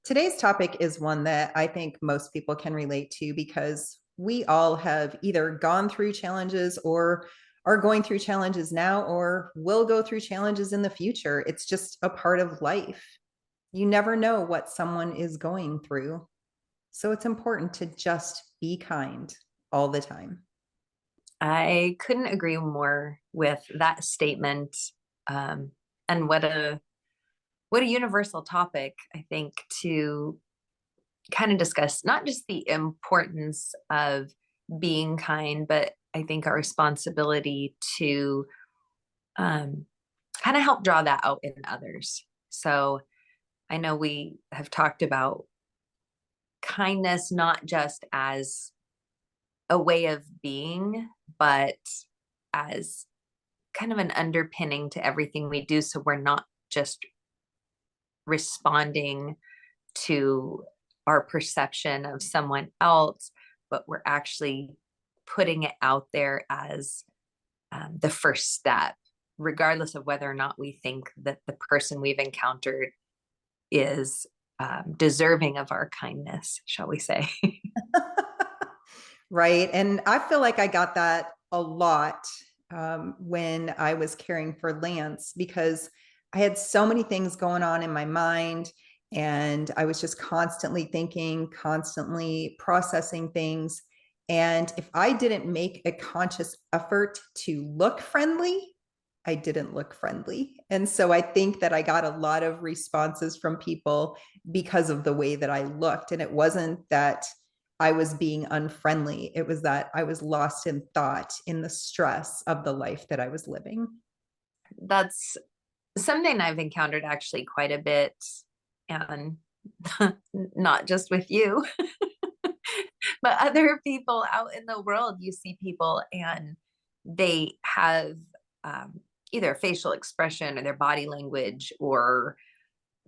Today's topic is one that I think most people can relate to because we all have either gone through challenges or are going through challenges now or will go through challenges in the future. It's just a part of life. You never know what someone is going through. So it's important to just be kind all the time. I couldn't agree more with that statement. Um, and what a universal topic, I think, to kind of discuss not just the importance of being kind, but I think our responsibility to um, kind of help draw that out in others. So I know we have talked about kindness not just as a way of being, but as kind of an underpinning to everything we do. So we're not just responding to our perception of someone else, but we're actually putting it out there as the first step, regardless of whether or not we think that the person we've encountered is deserving of our kindness, shall we say. Right. And I feel like I got that a lot when I was caring for Lance because I had so many things going on in my mind. And I was just constantly thinking, constantly processing things. And if I didn't make a conscious effort to look friendly, I didn't look friendly. And so I think that I got a lot of responses from people because of the way that I looked. And it wasn't that I was being unfriendly. It was that I was lost in thought in the stress of the life that I was living. That's something I've encountered actually quite a bit, and not just with you, but other people out in the world. You see people and they have um, either facial expression or their body language, or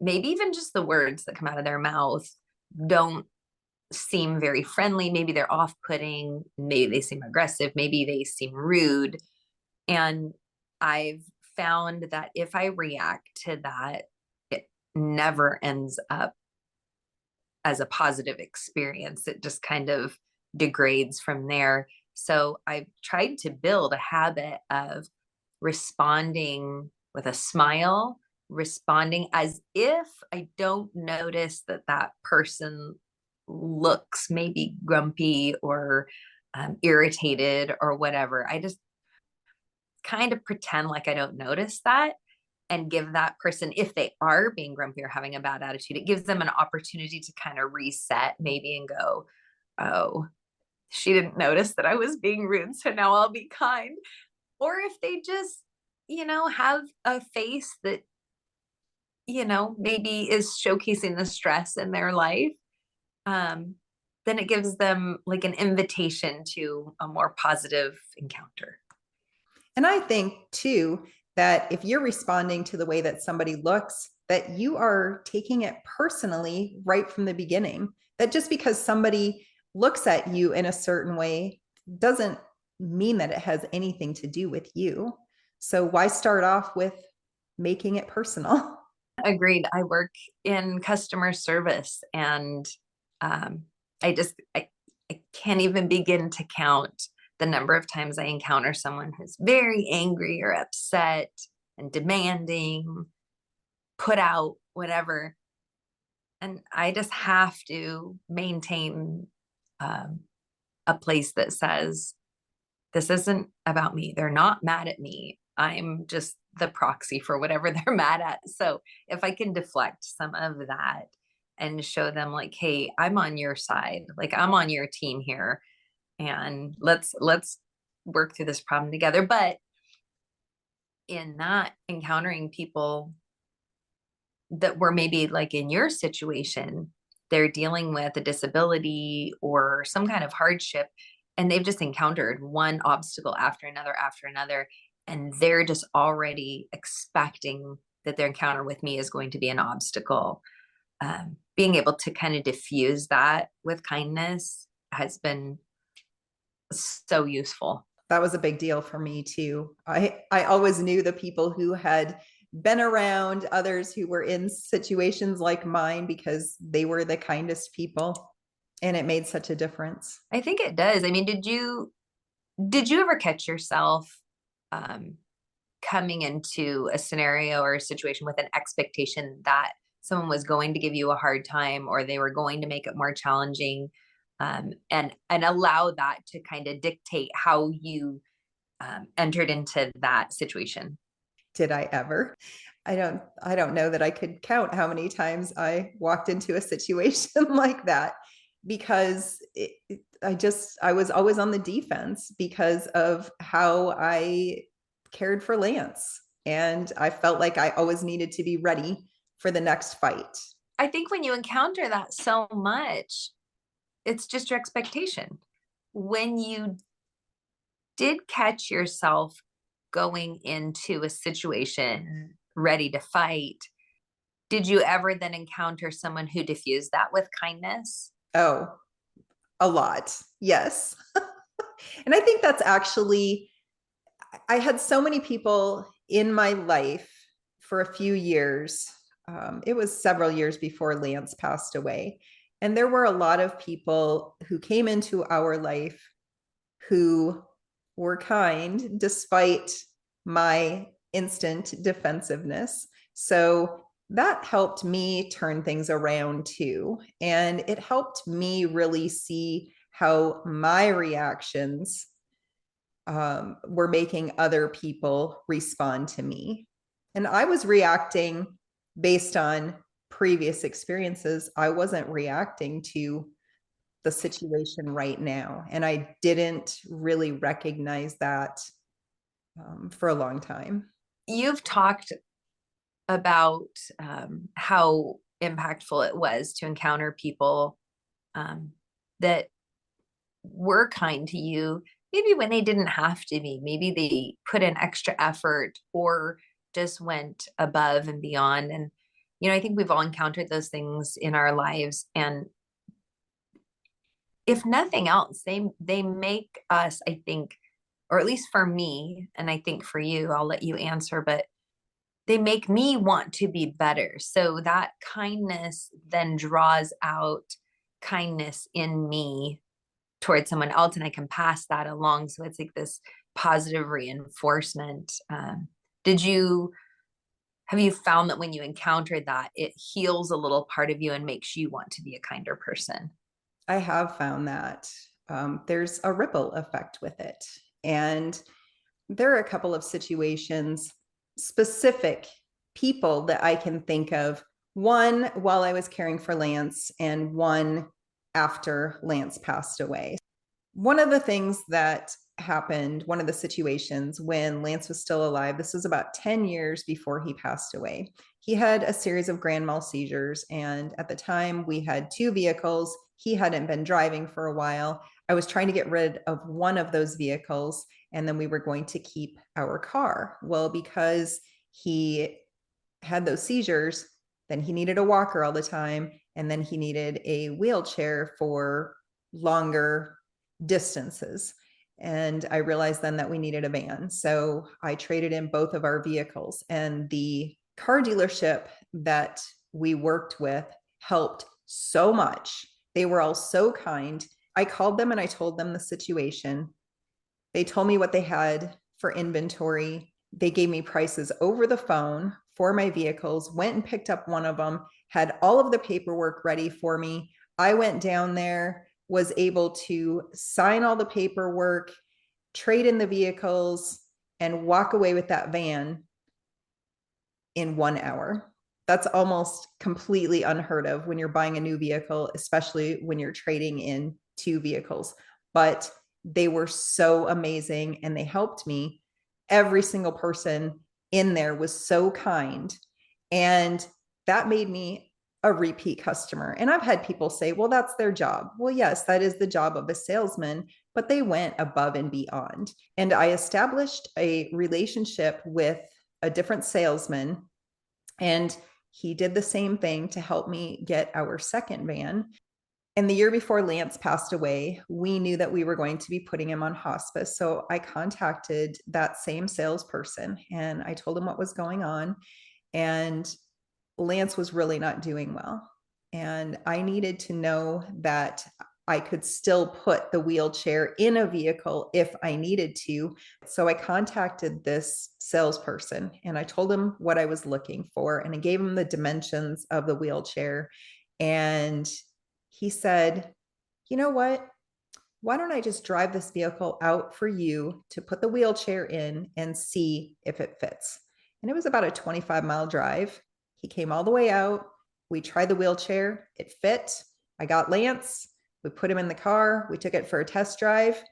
maybe even just the words that come out of their mouth don't seem very friendly. Maybe they're off putting, maybe they seem aggressive, maybe they seem rude. And I've found that if I react to that, it never ends up as a positive experience. It just kind of degrades from there. So I've tried to build a habit of responding with a smile, responding as if I don't notice that that person looks maybe grumpy or irritated or whatever. I just kind of pretend like I don't notice that and give that person, if they are being grumpy or having a bad attitude, it gives them an opportunity to kind of reset maybe and go, oh, she didn't notice that I was being rude. So now I'll be kind. Or if they just, have a face that, maybe is showcasing the stress in their life, um, then it gives them like an invitation to a more positive encounter. And I think too that if you're responding to the way that somebody looks, that you are taking it personally right from the beginning. That just because somebody looks at you in a certain way doesn't mean that it has anything to do with you. So why start off with making it personal? Agreed. I work in customer service, and um, I can't even begin to count the number of times I encounter someone who's very angry or upset and demanding, put out, whatever. And I just have to maintain um, a place that says, this isn't about me. They're not mad at me. I'm just the proxy for whatever they're mad at. So if I can deflect some of that and show them like, hey, I'm on your side, like I'm on your team here, and let's work through this problem together. But in not encountering people that were maybe like in your situation, they're dealing with a disability or some kind of hardship, and they've just encountered one obstacle after another, and they're just already expecting that their encounter with me is going to be an obstacle. Being able to kind of diffuse that with kindness has been so useful. That was a big deal for me too. I always knew the people who had been around others who were in situations like mine because they were the kindest people. And it made such a difference. I think it does. I mean, did you ever catch yourself um, coming into a scenario or a situation with an expectation that someone was going to give you a hard time or they were going to make it more challenging, and allow that to kind of dictate how you entered into that situation? Did I ever? I don't know that I could count how many times I walked into a situation like that because I was always on the defense because of how I cared for Lance. And I felt like I always needed to be ready for the next fight. I think when you encounter that so much, it's just your expectation. When you did catch yourself going into a situation ready to fight, did you ever then encounter someone who diffused that with kindness? Oh, a lot. Yes. And I think that's actually, I had so many people in my life for a few years. It was several years before Lance passed away. And there were a lot of people who came into our life who were kind despite my instant defensiveness. So that helped me turn things around too. And it helped me really see how my reactions were making other people respond to me. And I was reacting based on previous experiences. I wasn't reacting to the situation right now. And I didn't really recognize that for a long time. You've talked about how impactful it was to encounter people um, that were kind to you, maybe when they didn't have to be. Maybe they put in extra effort or just went above and beyond. And, I think we've all encountered those things in our lives. And if nothing else, they make us, I think, or at least for me, and I think for you, I'll let you answer, but they make me want to be better. So that kindness then draws out kindness in me towards someone else, and I can pass that along. So it's like this positive reinforcement. Did you have you found that when you encountered that, it heals a little part of you and makes you want to be a kinder person? I have found that there's a ripple effect with it. And there are a couple of situations, specific people that I can think of. One while I was caring for Lance, and one after Lance passed away. One of the things that happened, one of the situations when Lance was still alive, this was about 10 years before he passed away. He had a series of grand mal seizures. And at the time, we had two vehicles. He hadn't been driving for a while. I was trying to get rid of one of those vehicles, and then we were going to keep our car. Well, because he had those seizures, then he needed a walker all the time. And then he needed a wheelchair for longer distances. And I realized then that we needed a van. So I traded in both of our vehicles, and the car dealership that we worked with helped so much. They were all so kind. I called them and I told them the situation. They told me what they had for inventory. They gave me prices over the phone for my vehicles, went and picked up one of them, had all of the paperwork ready for me. I went down there, was able to sign all the paperwork, trade in the vehicles, and walk away with that van in 1 hour. That's almost completely unheard of when you're buying a new vehicle, especially when you're trading in two vehicles. But they were so amazing and they helped me. Every single person in there was so kind. And that made me a repeat customer. And I've had people say, well, that's their job. Well, yes, that is the job of a salesman, but they went above and beyond. And I established a relationship with a different salesman, and he did the same thing to help me get our second van. And the year before Lance passed away, we knew that we were going to be putting him on hospice. So I contacted that same salesperson and I told him what was going on. And Lance was really not doing well. And I needed to know that I could still put the wheelchair in a vehicle if I needed to. So I contacted this salesperson and I told him what I was looking for and I gave him the dimensions of the wheelchair. And he said, you know what? Why don't I just drive this vehicle out for you to put the wheelchair in and see if it fits? And it was about a 25-mile drive. He came all the way out. We tried the wheelchair. It fit. I got Lance. We put him in the car. We took it for a test drive.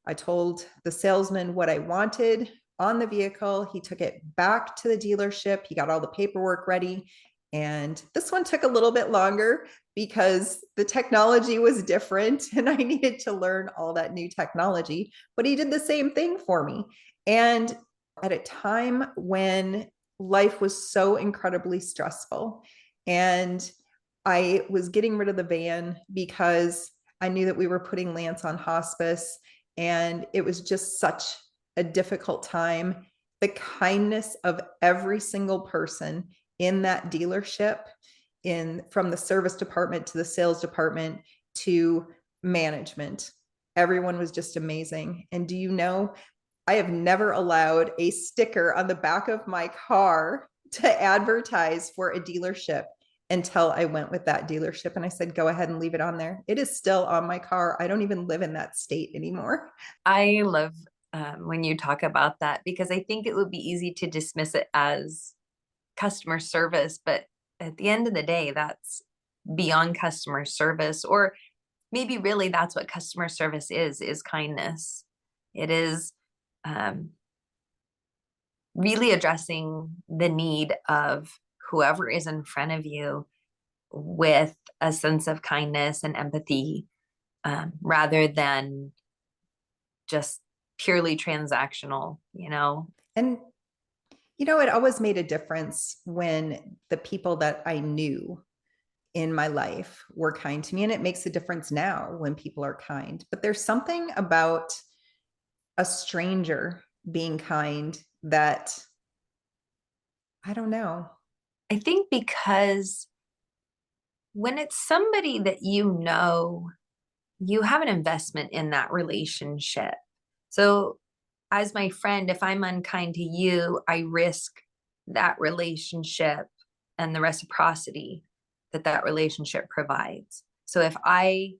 I told the salesman what I wanted on the vehicle. He took it back to the dealership. He got all the paperwork ready. And this one took a little bit longer because the technology was different and I needed to learn all that new technology. But he did the same thing for me. And at a time when life was so incredibly stressful and I was getting rid of the van because I knew that we were putting Lance on hospice and it was just such a difficult time. The kindness of every single person in that dealership, in from the service department to the sales department to management, everyone was just amazing. And do you know, I have never allowed a sticker on the back of my car to advertise for a dealership until I went with that dealership and I said, go ahead and leave it on there. It is still on my car. I don't even live in that state anymore. I love when you talk about that because I think it would be easy to dismiss it as customer service, but at the end of the day, that's beyond customer service, or maybe really that's what customer service is kindness. It is really addressing the need of whoever is in front of you with a sense of kindness and empathy, rather than just purely transactional, you know? And, it always made a difference when the people that I knew in my life were kind to me. And it makes a difference now when people are kind. But there's something about a stranger being kind that I don't know. I think because when it's somebody that you have an investment in that relationship. So, as my friend, if I'm unkind to you, I risk that relationship and the reciprocity that that relationship provides. So, if I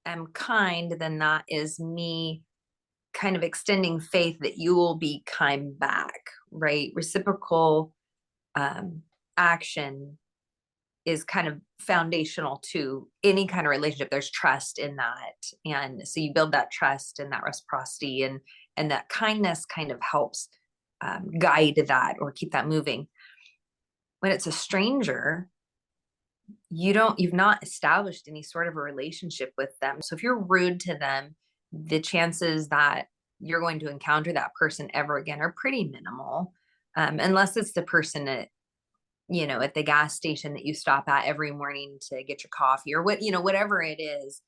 am kind, then that is me kind of extending faith that you will be kind back, right? Reciprocal action is kind of foundational to any kind of relationship. There's trust in that. And so you build that trust and that reciprocity, and that kindness kind of helps guide that or keep that moving. When it's a stranger, you've not established any sort of a relationship with them. So if you're rude to them, the chances that you're going to encounter that person ever again are pretty minimal. Unless it's the person at the gas station that you stop at every morning to get your coffee or whatever it is.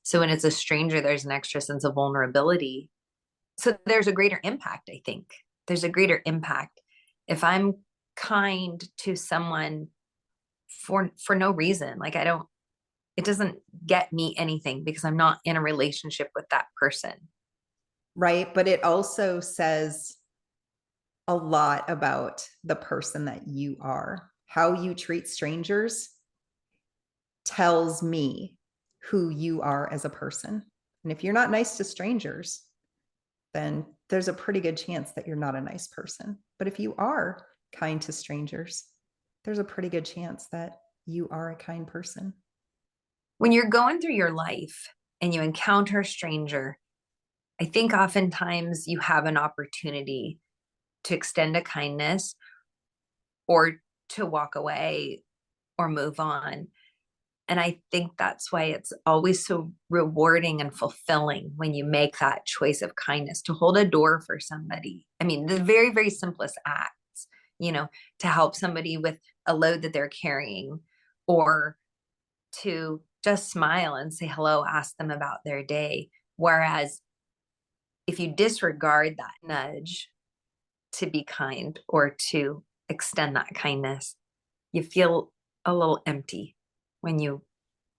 So when it's a stranger, there's an extra sense of vulnerability. So there's a greater impact, I think. There's a greater impact if I'm kind to someone for no reason. Like it doesn't get me anything because I'm not in a relationship with that person. Right. But it also says a lot about the person that you are. How you treat strangers tells me who you are as a person. And if you're not nice to strangers, then there's a pretty good chance that you're not a nice person. But if you are kind to strangers, there's a pretty good chance that you are a kind person. When you're going through your life and you encounter a stranger, I think oftentimes you have an opportunity to extend a kindness or to walk away or move on. And I think that's why it's always so rewarding and fulfilling when you make that choice of kindness, to hold a door for somebody. I mean, the very, very simplest acts, to help somebody with a load that they're carrying, or to just smile and say hello, ask them about their day. Whereas if you disregard that nudge to be kind or to extend that kindness, you feel a little empty when you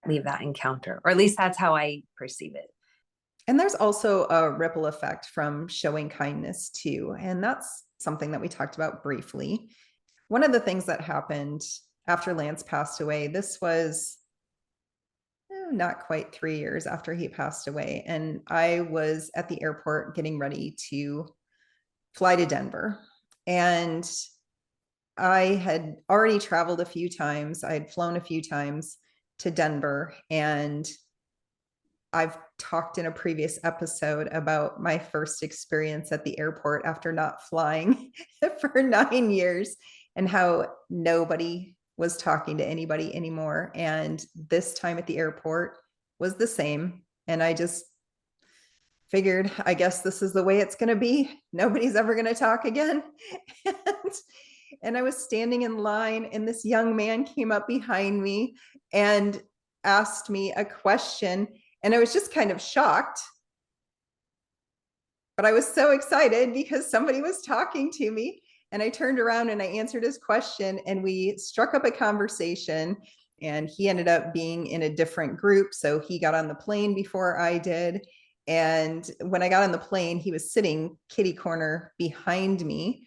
leave that encounter, or at least that's how I perceive it. And there's also a ripple effect from showing kindness too. And that's something that we talked about briefly. One of the things that happened after Lance passed away, this was not quite 3 years after he passed away. And I was at the airport getting ready to fly to Denver. And I had already traveled a few times. I had flown a few times to Denver. And I've talked in a previous episode about my first experience at the airport after not flying for 9 years and how nobody was talking to anybody anymore. And this time at the airport was the same. And I just figured, I guess this is the way it's going to be. Nobody's ever going to talk again. and I was standing in line, and this young man came up behind me and asked me a question. And I was just kind of shocked. But I was so excited because somebody was talking to me. And I turned around and I answered his question, and we struck up a conversation. And he ended up being in a different group. So he got on the plane before I did. And when I got on the plane, he was sitting kitty corner behind me.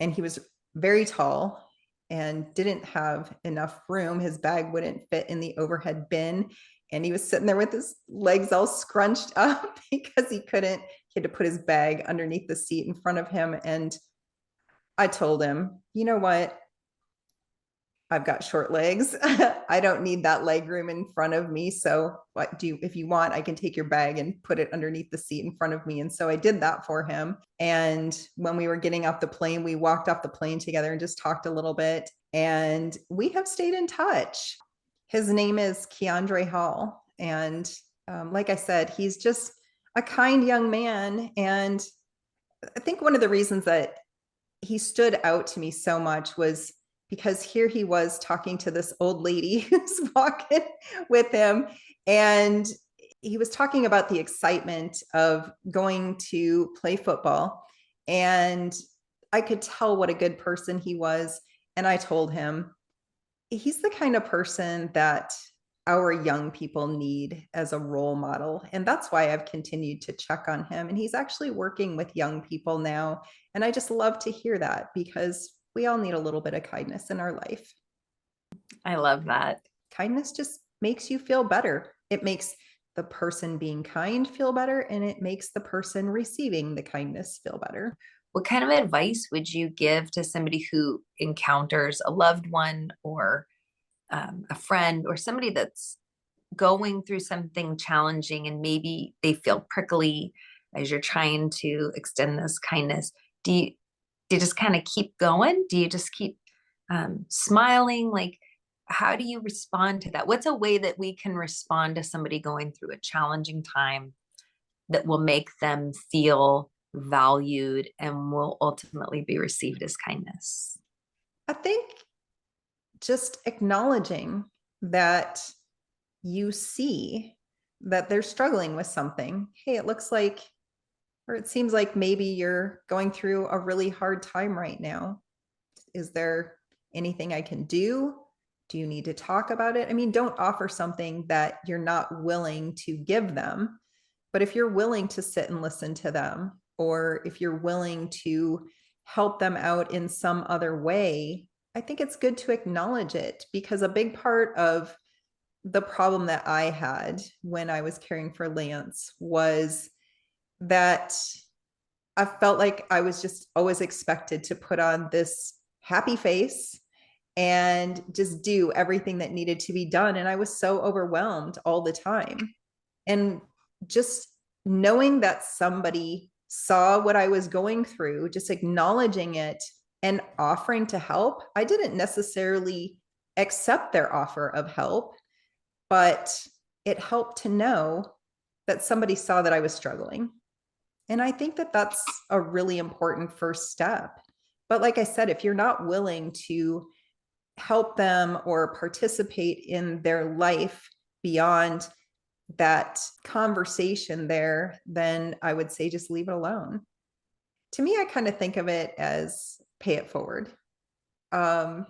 And he was very tall and didn't have enough room. His bag wouldn't fit in the overhead bin. And he was sitting there with his legs all scrunched up because he had to put his bag underneath the seat in front of him. And I told him, you know what? I've got short legs. I don't need that leg room in front of me. So if you want, I can take your bag and put it underneath the seat in front of me. And so I did that for him. And when we were getting off the plane, we walked off the plane together and just talked a little bit. And we have stayed in touch. His name is Keandre Hall. And like I said, he's just a kind young man. And I think one of the reasons that he stood out to me so much was because here he was talking to this old lady who's walking with him. And he was talking about the excitement of going to play football. And I could tell what a good person he was. And I told him, he's the kind of person that our young people need as a role model. And that's why I've continued to check on him. And he's actually working with young people now. And I just love to hear that because we all need a little bit of kindness in our life. I love that. Kindness just makes you feel better. It makes the person being kind feel better, and it makes the person receiving the kindness feel better. What kind of advice would you give to somebody who encounters a loved one or a friend or somebody that's going through something challenging and maybe they feel prickly as you're trying to extend this kindness? Do you just kind of keep going? Do you just keep smiling? Like, how do you respond to that? What's a way that we can respond to somebody going through a challenging time that will make them feel valued and will ultimately be received as kindness? I think just acknowledging that you see that they're struggling with something. Hey, it looks like, or it seems like maybe you're going through a really hard time right now. Is there anything I can do? Do you need to talk about it? I mean, don't offer something that you're not willing to give them. But if you're willing to sit and listen to them, or if you're willing to help them out in some other way, I think it's good to acknowledge it, because a big part of the problem that I had when I was caring for Lance was that I felt like I was just always expected to put on this happy face and just do everything that needed to be done. And I was so overwhelmed all the time. And just knowing that somebody saw what I was going through, just acknowledging it and offering to help. I didn't necessarily accept their offer of help, but it helped to know that somebody saw that I was struggling. And I think that that's a really important first step. But like I said, if you're not willing to help them or participate in their life beyond that conversation there, then I would say just leave it alone. To me, I kind of think of it as pay it forward. Um,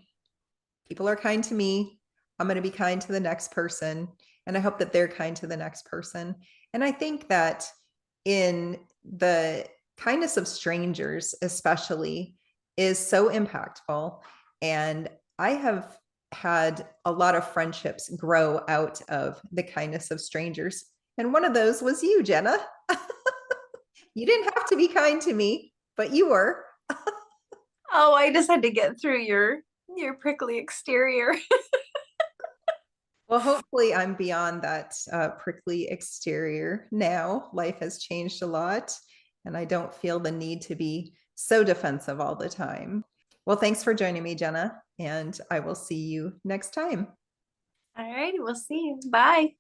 People are kind to me. I'm going to be kind to the next person. And I hope that they're kind to the next person. And I think that in the kindness of strangers, especially, is so impactful. And I have had a lot of friendships grow out of the kindness of strangers. And one of those was you, Jenna. You didn't have to be kind to me, but you were. Oh, I just had to get through your prickly exterior. Well, hopefully, I'm beyond that prickly exterior now. Life has changed a lot, and I don't feel the need to be so defensive all the time. Well, thanks for joining me, Jenna, and I will see you next time. All right, we'll see you. Bye.